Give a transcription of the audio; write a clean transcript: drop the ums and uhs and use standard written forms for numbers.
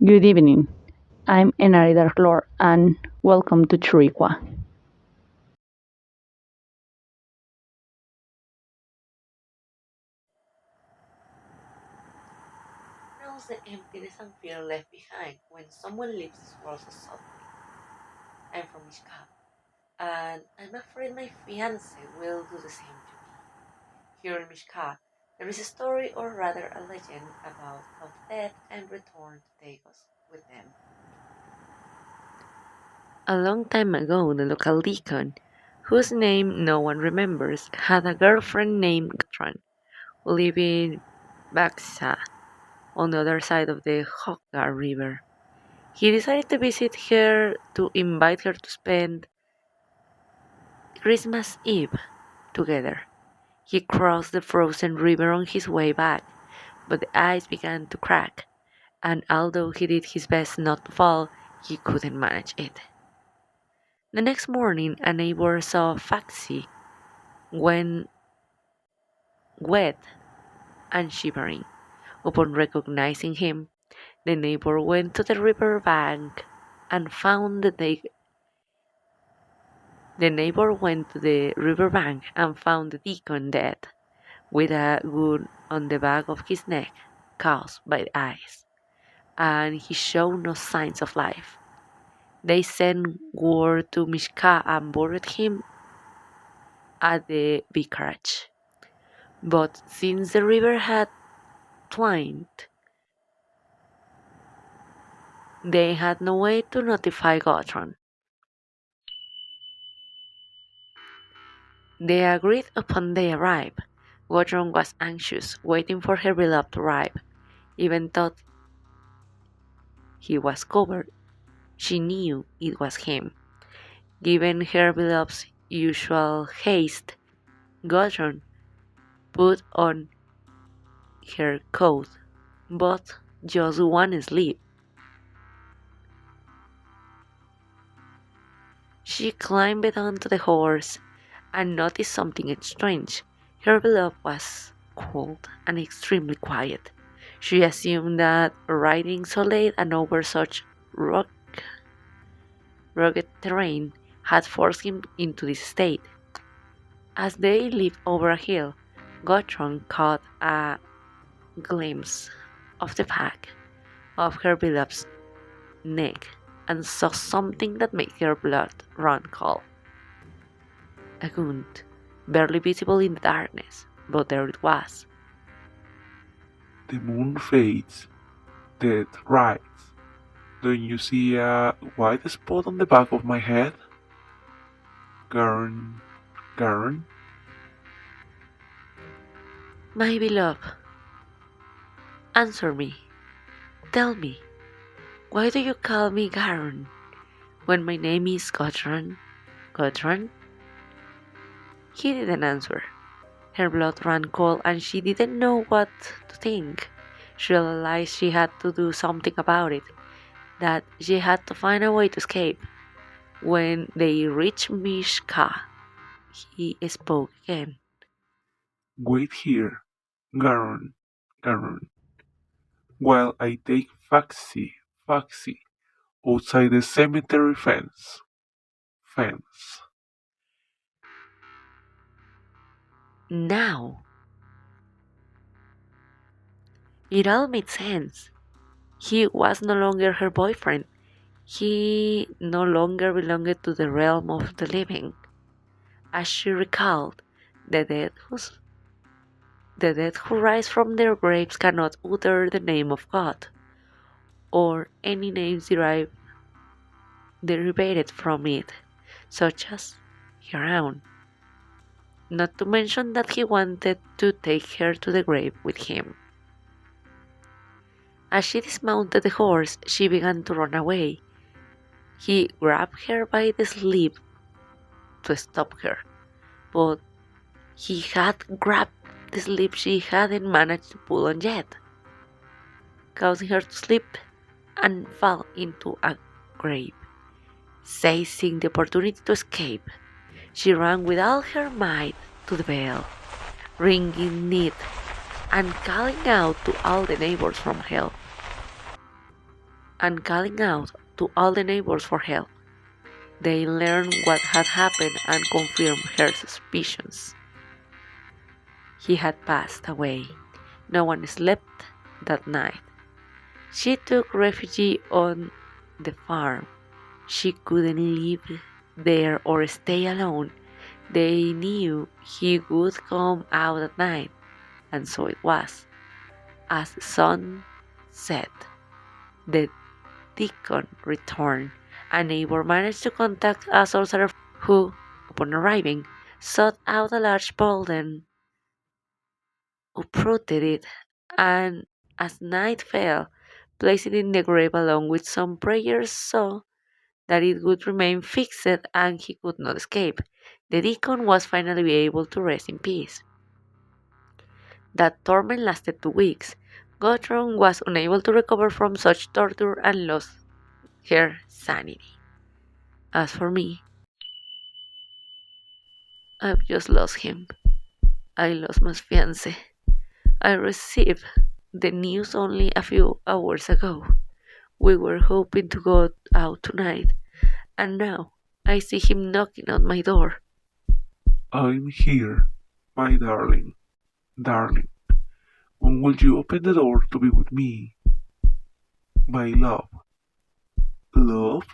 Good evening. I'm Hörgandalur and welcome to Churikua. Knows the emptiness and fear left behind when someone leaves this world so suddenly. I'm from Myrká, and I'm afraid my fiance will do the same to me. Here in Myrká, there is a story, or rather a legend, about how death can return to take us with them. A long time ago, the local deacon, whose name no one remembers, had a girlfriend named Gatran, who lived in Baksa, on the other side of the Hörgandalur River. He decided to visit her to invite her to spend Christmas Eve together. He crossed the frozen river on his way back, but the ice began to crack, and although he did his best not to fall, he couldn't manage it. The next morning, a neighbor saw Faxi when wet and shivering. Upon recognizing him, the neighbor went to the river bank and found the neighbor went to the river bank and found the deacon dead, with a wound on the back of his neck caused by the ice, and he showed no signs of life. They sent word to Mishka and buried him at the vicarage. But since the river had twinned, they had no way to notify Gotron. They agreed upon they arrived. Gotron was anxious, waiting for her beloved to arrive. Even though he was covered, she knew it was him. Given her beloved's usual haste, Gudrun put on her coat, but just one sleeve. She climbed onto the horse and noticed something strange. Her beloved was cold and extremely quiet. She assumed that riding so late and over such rugged terrain had forced him into this state. As they leaped over a hill, Gotron caught a glimpse of the back of her beloved's neck and saw something that made her blood run cold. A wound, barely visible in the darkness, but there it was. The moon fades, death rides. Don't you see a white spot on the back of my head? Garn, Garn? My beloved, answer me. Tell me, why do you call me Garon when my name is Gotron? Gotron? He didn't answer. Her blood ran cold and she didn't know what to think. She realized she had to do something about it, that she had to find a way to escape. When they reached Mishka, he spoke again. Wait here, Garn, Garn, while I take Faxi, outside the cemetery fence. Now, it all made sense. He was no longer her boyfriend. He no longer belonged to the realm of the living. As she recalled, the dead who rise from their graves cannot utter the name of God, or any names derived from it, such as her own. Not to mention that he wanted to take her to the grave with him. As she dismounted the horse, she began to run away. He grabbed her by the sleeve to stop her, but he had grabbed the sleeve she hadn't managed to pull on yet, causing her to slip and fall into a grave. Seizing the opportunity to escape, she ran with all her might to the bell, ringing it and calling out to all the neighbors from hell. and calling out to all the neighbors for help. They learned what had happened and confirmed her suspicions. He had passed away. No one slept that night. She took refuge on the farm. She couldn't live there or stay alone. They knew he would come out at night, and so it was. As the sun set, the deacon returned. A neighbor managed to contact a sorcerer who, upon arriving, sought out a large boulder, uprooted it, and as night fell, placed it in the grave along with some prayers so that it would remain fixed and he could not escape. The deacon was finally able to rest in peace. That torment lasted 2 weeks. Gudrun was unable to recover from such torture and lost her sanity. As for me, I've just lost him. I lost my fiancé. I received the news only a few hours ago. We were hoping to go out tonight, and now I see him knocking on my door. I'm here, my darling, darling. When will you open the door to be with me? My love. Love?